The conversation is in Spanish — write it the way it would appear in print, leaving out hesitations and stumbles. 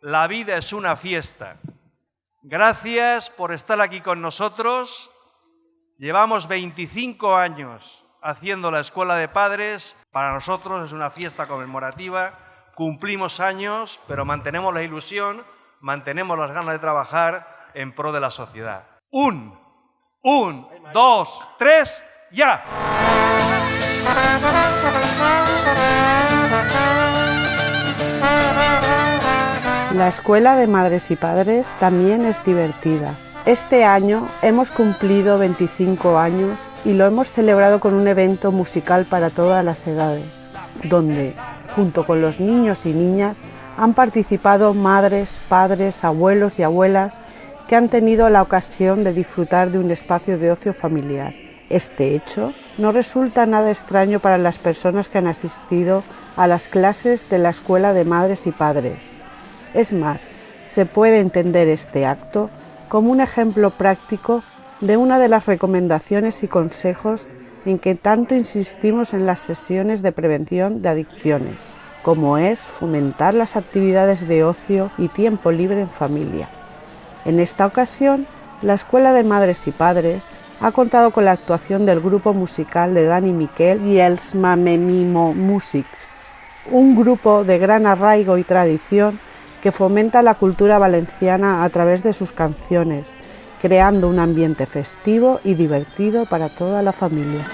La vida es una fiesta. Gracias por estar aquí con nosotros. Llevamos 25 años haciendo la Escuela de Padres. Para nosotros es una fiesta conmemorativa. Cumplimos años, pero mantenemos la ilusión, mantenemos las ganas de trabajar en pro de la sociedad. Un, dos, tres, ya. La Escuela de Madres y Padres también es divertida. Este año hemos cumplido 25 años y lo hemos celebrado con un evento musical para todas las edades, donde, junto con los niños y niñas, han participado madres, padres, abuelos y abuelas que han tenido la ocasión de disfrutar de un espacio de ocio familiar. Este hecho no resulta nada extraño para las personas que han asistido a las clases de la Escuela de Madres y Padres. Es más, se puede entender este acto como un ejemplo práctico de una de las recomendaciones y consejos en que tanto insistimos en las sesiones de prevención de adicciones, como es fomentar las actividades de ocio y tiempo libre en familia. En esta ocasión, la Escuela de Madres y Padres ha contado con la actuación del grupo musical de Dani Miquel y els Mamemimo Musics, un grupo de gran arraigo y tradición que fomenta la cultura valenciana a través de sus canciones, creando un ambiente festivo y divertido para toda la familia.